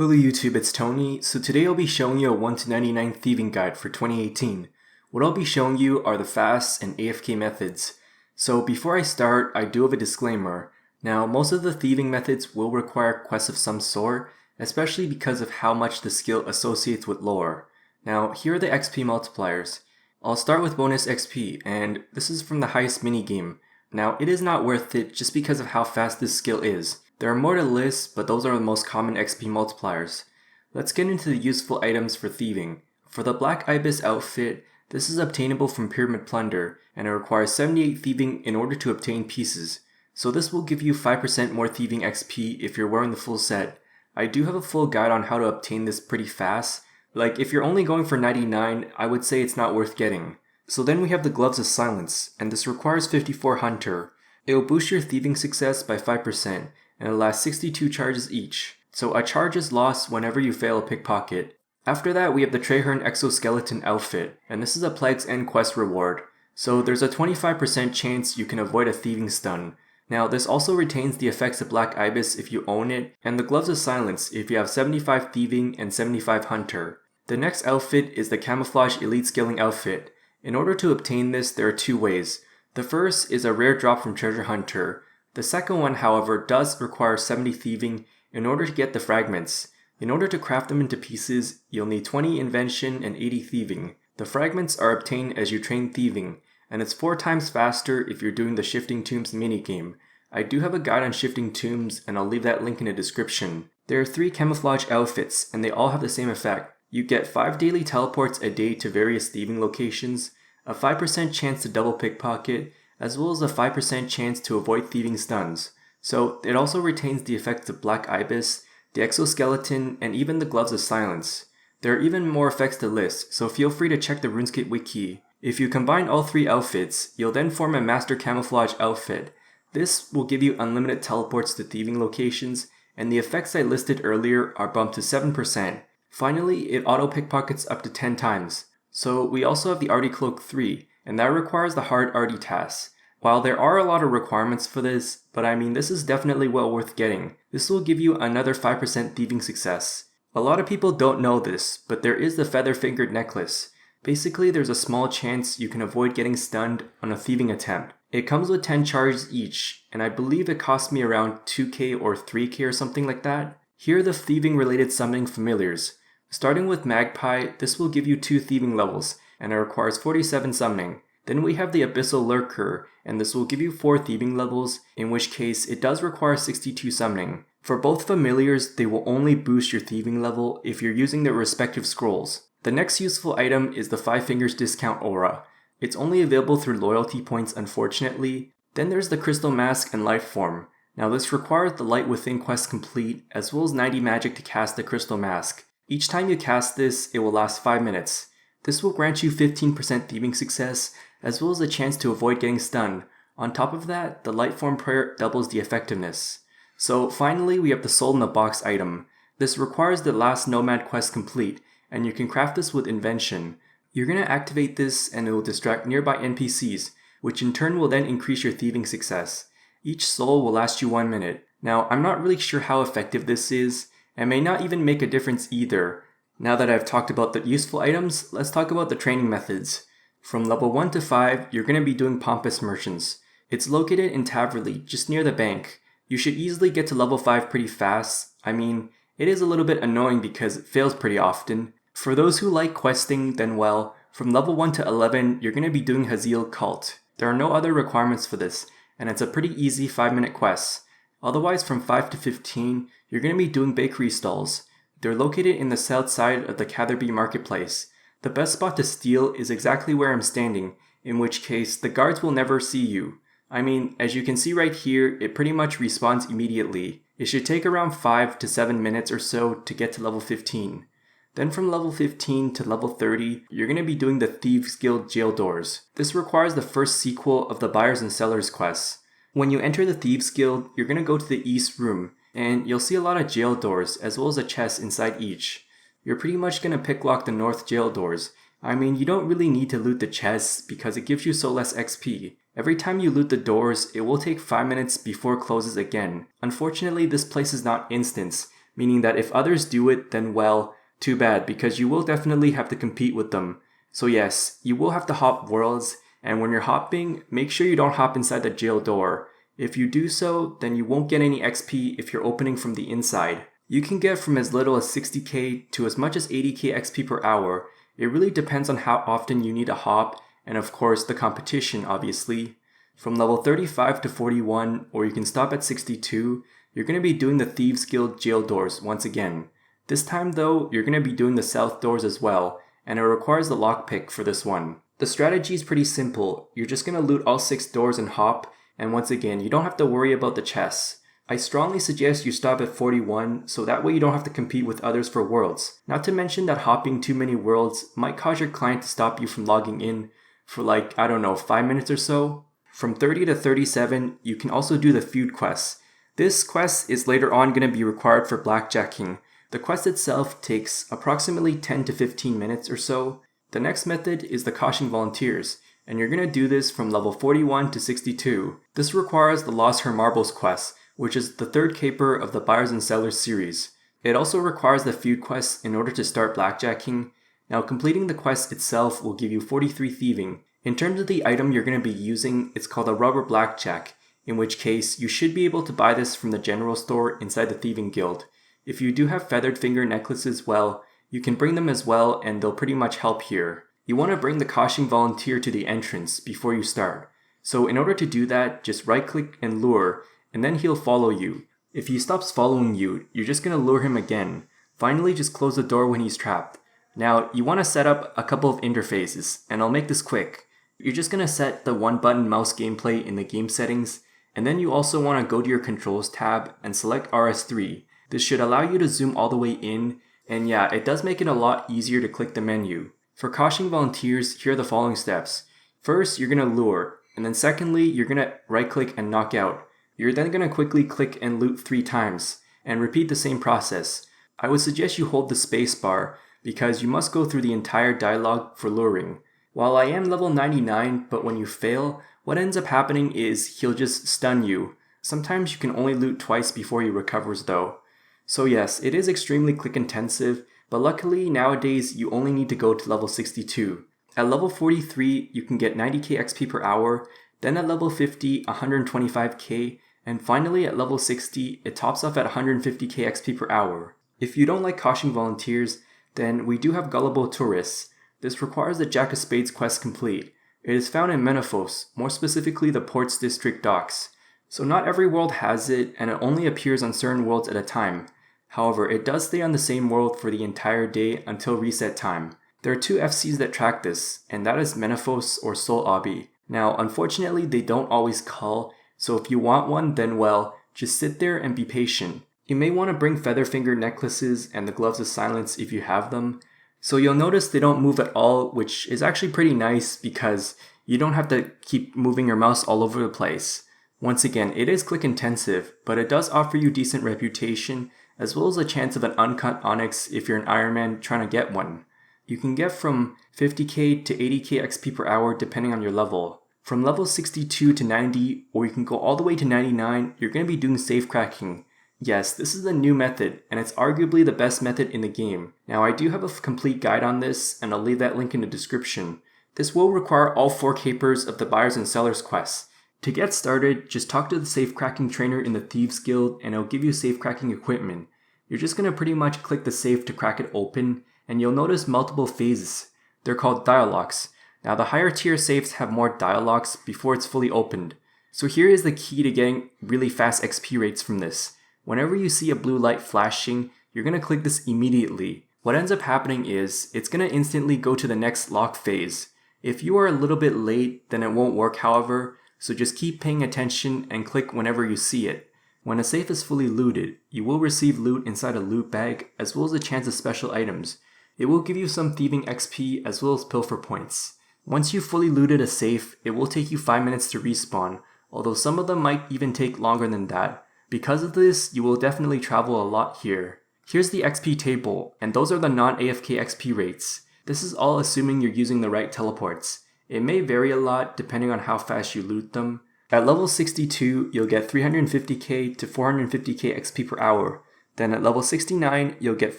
Hello YouTube, it's Tony. So today I'll be showing you a 1 to 99 thieving guide for 2018. What I'll be showing you are the fast and AFK methods. So before I start, I do have a disclaimer. Now, most of the thieving methods will require quests of some sort, especially because of how much the skill associates with lore. Now, here are the XP multipliers. I'll start with bonus XP, and this is from the highest minigame. Now, it is not worth it just because of how fast this skill is. There are more to list, but those are the most common XP multipliers. Let's get into the useful items for thieving. For the Black Ibis outfit, this is obtainable from Pyramid Plunder, and it requires 78 thieving in order to obtain pieces. So this will give you 5% more thieving XP if you're wearing the full set. I do have a full guide on how to obtain this pretty fast. Like, if you're only going for 99, I would say it's not worth getting. So then we have the Gloves of Silence, and this requires 54 Hunter. It will boost your thieving success by 5%, and it lasts 62 charges each. So a charge is lost whenever you fail a pickpocket. After that, we have the Traherne Exoskeleton Outfit, and this is a Plague's End quest reward. So there's a 25% chance you can avoid a thieving stun. Now, this also retains the effects of Black Ibis if you own it, and the Gloves of Silence if you have 75 thieving and 75 Hunter. The next outfit is the Camouflage Elite Scaling Outfit. In order to obtain this, there are two ways. The first is a rare drop from Treasure Hunter. The second one, however, does require 70 thieving in order to get the fragments. In order to craft them into pieces, you'll need 20 invention and 80 thieving. The fragments are obtained as you train thieving, and it's 4 times faster if you're doing the Shifting Tombs minigame. I do have a guide on Shifting Tombs, and I'll leave that link in the description. There are 3 camouflage outfits, and they all have the same effect. You get 5 daily teleports a day to various thieving locations, a 5% chance to double pickpocket, as well as a 5% chance to avoid thieving stuns. So it also retains the effects of Black Ibis, the Exoskeleton, and even the Gloves of Silence. There are even more effects to list, so feel free to check the Runescape wiki. If you combine all 3 outfits, you'll then form a Master Camouflage Outfit. This will give you unlimited teleports to thieving locations, and the effects I listed earlier are bumped to 7%. Finally, it auto pickpockets up to 10 times. So we also have the Ardougne Cloak 3, and that requires the hard Ardy tasks. While there are a lot of requirements for this, but I mean this is definitely well worth getting. This will give you another 5% thieving success. A lot of people don't know this, but there is the Featherfingered Necklace. Basically, there's a small chance you can avoid getting stunned on a thieving attempt. It comes with 10 charges each, and I believe it cost me around 2k or 3k or something like that. Here are the thieving related summoning familiars. Starting with Magpie, this will give you 2 thieving levels, and it requires 47 summoning. Then we have the Abyssal Lurker, and this will give you 4 thieving levels, in which case it does require 62 summoning. For both familiars, they will only boost your thieving level if you're using their respective scrolls. The next useful item is the 5 Fingers Discount Aura. It's only available through loyalty points, unfortunately. Then there's the Crystal Mask and Life Form. Now this requires the Light Within quest complete, as well as 90 magic to cast the Crystal Mask. Each time you cast this, it will last 5 minutes. This will grant you 15% thieving success, as well as a chance to avoid getting stunned. On top of that, the Light Form Prayer doubles the effectiveness. So finally, we have the Soul in the Box item. This requires the last Nomad quest complete, and you can craft this with Invention. You're going to activate this and it will distract nearby NPCs, which in turn will then increase your thieving success. Each soul will last you 1 minute. Now, I'm not really sure how effective this is, and may not even make a difference either. Now that I've talked about the useful items, let's talk about the training methods. From level 1 to 5, you're going to be doing Pompous Merchants. It's located in Taverley, just near the bank. You should easily get to level 5 pretty fast. I mean, it is a little bit annoying because it fails pretty often. For those who like questing, then well, from level 1 to 11, you're going to be doing Haziel Cult. There are no other requirements for this, and it's a pretty easy 5-minute quest. Otherwise, from 5 to 15, you're going to be doing Bakery Stalls. They're located in the south side of the Catherby Marketplace. The best spot to steal is exactly where I'm standing, in which case the guards will never see you. I mean, as you can see right here, it pretty much respawns immediately. It should take around 5 to 7 minutes or so to get to level 15. Then from level 15 to level 30, you're going to be doing the Thieves Guild Jail Doors. This requires the first sequel of the Buyers and Sellers quests. When you enter the Thieves Guild, you're going to go to the East Room, and you'll see a lot of jail doors as well as a chest inside each. You're pretty much going to picklock the North jail doors. I mean, you don't really need to loot the chests because it gives you so less XP. Every time you loot the doors, it will take 5 minutes before it closes again. Unfortunately, this place is not instance, meaning that if others do it, then well, too bad, because you will definitely have to compete with them. So yes, you will have to hop worlds, and when you're hopping, make sure you don't hop inside the jail door. If you do so, then you won't get any XP if you're opening from the inside. You can get from as little as 60k to as much as 80k XP per hour. It really depends on how often you need to hop, and of course the competition obviously. From level 35 to 41, or you can stop at 62, you're going to be doing the Thieves Guild jail doors once again. This time though, you're going to be doing the south doors as well, and it requires the lockpick for this one. The strategy is pretty simple. You're just going to loot all 6 doors and hop, and once again, you don't have to worry about the chests. I strongly suggest you stop at 41, so that way you don't have to compete with others for worlds. Not to mention that hopping too many worlds might cause your client to stop you from logging in for like, I don't know, 5 minutes or so. From 30 to 37, you can also do the feud quests. This quest is later on going to be required for blackjacking. The quest itself takes approximately 10 to 15 minutes or so. The next method is the Caution Volunteers, and you're going to do this from level 41 to 62. This requires the Lost Her Marbles quest, which is the third caper of the Buyers and Sellers series. It also requires the feud quest in order to start blackjacking. Now completing the quest itself will give you 43 thieving. In terms of the item you're going to be using, it's called a rubber blackjack, in which case you should be able to buy this from the general store inside the Thieving Guild. If you do have Featherfingered Necklaces, well, you can bring them as well and they'll pretty much help here. You want to bring the Caution Volunteer to the entrance before you start. So in order to do that, just right click and lure, and then he'll follow you. If he stops following you, you're just going to lure him again. Finally, just close the door when he's trapped. Now, you want to set up a couple of interfaces, and I'll make this quick. You're just going to set the one button mouse gameplay in the game settings, and then you also want to go to your controls tab and select RS3. This should allow you to zoom all the way in, and yeah, it does make it a lot easier to click the menu. For Caution Volunteers, here are the following steps. First, you're going to lure, and then secondly, you're going to right click and knock out. You're then going to quickly click and loot 3 times, and repeat the same process. I would suggest you hold the space bar, because you must go through the entire dialogue for luring. While I am level 99, but when you fail, what ends up happening is he'll just stun you. Sometimes you can only loot twice before he recovers though. So yes, it is extremely click intensive, but luckily nowadays you only need to go to level 62. At level 43, you can get 90k XP per hour, then at level 50, 125k, and finally at level 60, it tops off at 150k XP per hour. If you don't like Caution Volunteers, then we do have Gullible Tourists. This requires the Jack of Spades quest complete. It is found in Menefos, more specifically the Ports District docks. So not every world has it, and it only appears on certain worlds at a time. However, it does stay on the same world for the entire day until reset time. There are 2 FCs that track this, and that is Menefos or Sol Obby. Now, unfortunately, they don't always call, so if you want one, then well, just sit there and be patient. You may want to bring Featherfingered Necklaces and the Gloves of Silence if you have them. So you'll notice they don't move at all, which is actually pretty nice because you don't have to keep moving your mouse all over the place. Once again, it is click intensive, but it does offer you decent reputation, as well as a chance of an uncut onyx if you're an Iron Man trying to get one. You can get from 50k to 80k XP per hour depending on your level. From level 62 to 90, or you can go all the way to 99, you're going to be doing safecracking. Yes, this is a new method, and it's arguably the best method in the game. Now I do have a complete guide on this, and I'll leave that link in the description. This will require all 4 capers of the Buyers and Sellers quests. To get started, just talk to the safecracking trainer in the Thieves Guild, and it'll give you safecracking equipment. You're just going to pretty much click the safe to crack it open, and you'll notice multiple phases. They're called dialogues. Now the higher tier safes have more dialogues before it's fully opened. So here is the key to getting really fast XP rates from this. Whenever you see a blue light flashing, you're going to click this immediately. What ends up happening is, it's going to instantly go to the next lock phase. If you are a little bit late, then it won't work however, so just keep paying attention and click whenever you see it. When a safe is fully looted, you will receive loot inside a loot bag, as well as a chance of special items. It will give you some thieving XP as well as pilfer points. Once you've fully looted a safe, it will take you 5 minutes to respawn, although some of them might even take longer than that. Because of this, you will definitely travel a lot here. Here's the XP table, and those are the non-AFK XP rates. This is all assuming you're using the right teleports. It may vary a lot depending on how fast you loot them. At level 62, you'll get 350k to 450k XP per hour. Then at level 69, you'll get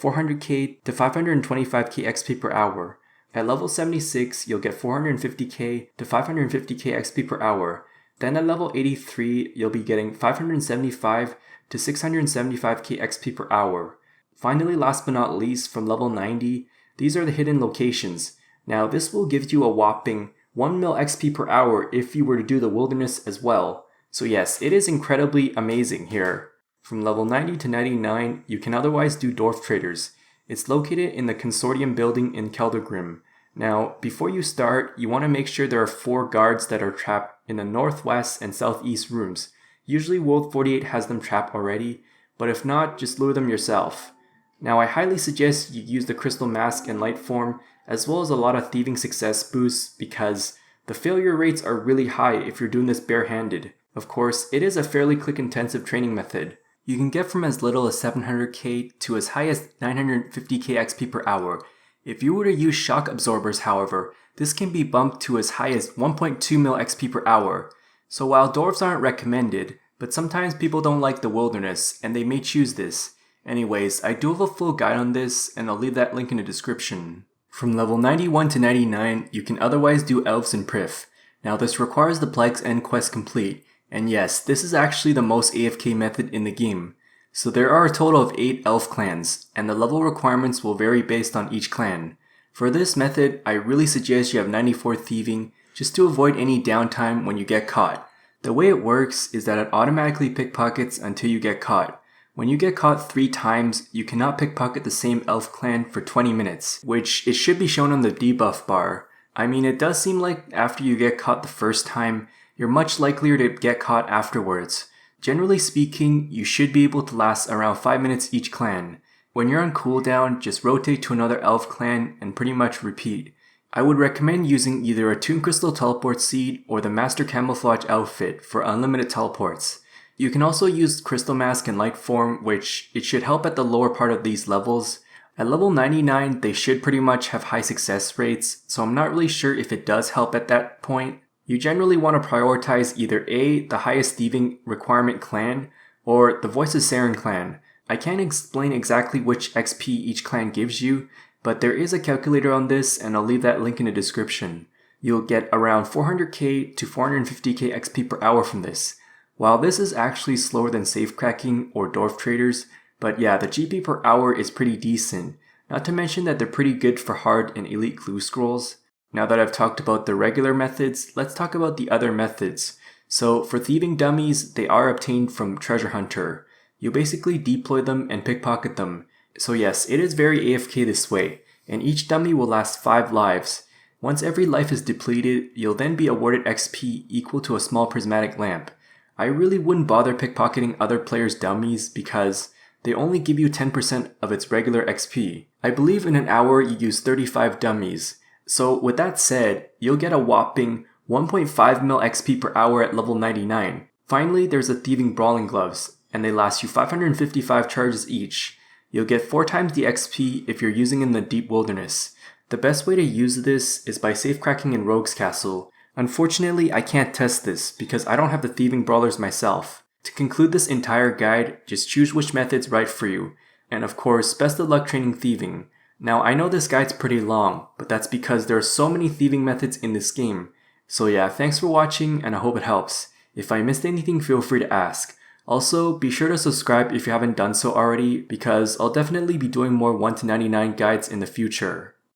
400k to 525k XP per hour. At level 76, you'll get 450k to 550k XP per hour. Then at level 83, you'll be getting 575 to 675k XP per hour. Finally, last but not least, from level 90, these are the hidden locations. Now this will give you a whopping 1 mil XP per hour if you were to do the wilderness as well. So yes, it is incredibly amazing here. From level 90 to 99, you can otherwise do Dwarf Traders. It's located in the Consortium building in Keldergrim. Now, before you start, you want to make sure there are 4 guards that are trapped in the northwest and southeast rooms. Usually World 48 has them trapped already, but if not, just lure them yourself. Now I highly suggest you use the Crystal Mask and Light Form, as well as a lot of thieving success boosts, because the failure rates are really high if you're doing this barehanded. Of course, it is a fairly click-intensive training method. You can get from as little as 700k to as high as 950k XP per hour. If you were to use Shock Absorbers, however, this can be bumped to as high as 1.2 mil XP per hour. So while dwarves aren't recommended, but sometimes people don't like the wilderness, and they may choose this. Anyways, I do have a full guide on this, and I'll leave that link in the description. From level 91 to 99, you can otherwise do Elves and Prif. Now this requires the Plague's End quest complete, and yes, this is actually the most AFK method in the game. So there are a total of 8 elf clans, and the level requirements will vary based on each clan. For this method, I really suggest you have 94 thieving, just to avoid any downtime when you get caught. The way it works is that it automatically pickpockets until you get caught. When you get caught 3 times, you cannot pickpocket the same elf clan for 20 minutes, which it should be shown on the debuff bar. I mean, it does seem like after you get caught the first time, you're much likelier to get caught afterwards. Generally speaking, you should be able to last around 5 minutes each clan. When you're on cooldown, just rotate to another elf clan and pretty much repeat. I would recommend using either a Toon Crystal Teleport Seed or the Master Camouflage Outfit for unlimited teleports. You can also use Crystal Mask and Light Form, which it should help at the lower part of these levels. At level 99, they should pretty much have high success rates, so I'm not really sure if it does help at that point. You generally want to prioritize either A, the highest thieving requirement clan, or the Voice of Saren clan. I can't explain exactly which XP each clan gives you, but there is a calculator on this and I'll leave that link in the description. You'll get around 400k to 450k XP per hour from this. While this is actually slower than safecracking or Dwarf Traders, but yeah, the GP per hour is pretty decent, not to mention that they're pretty good for hard and elite clue scrolls. Now that I've talked about the regular methods, let's talk about the other methods. So for Thieving Dummies, they are obtained from Treasure Hunter. You basically deploy them and pickpocket them. So yes, it is very AFK this way, and each dummy will last 5 lives. Once every life is depleted, you'll then be awarded XP equal to a small prismatic lamp. I really wouldn't bother pickpocketing other players' dummies because they only give you 10% of its regular XP. I believe in an hour you use 35 dummies. So with that said, you'll get a whopping 1.5 mil XP per hour at level 99. Finally, there's the Thieving Brawling Gloves, and they last you 555 charges each. You'll get 4 times the XP if you're using in the Deep Wilderness. The best way to use this is by safecracking in Rogue's Castle. Unfortunately, I can't test this because I don't have the Thieving Brawlers myself. To conclude this entire guide, just choose which method's right for you. And of course, best of luck training thieving. Now I know this guide's pretty long, but that's because there are so many thieving methods in this game. So yeah, thanks for watching and I hope it helps. If I missed anything, feel free to ask. Also, be sure to subscribe if you haven't done so already because I'll definitely be doing more 1 to 99 guides in the future.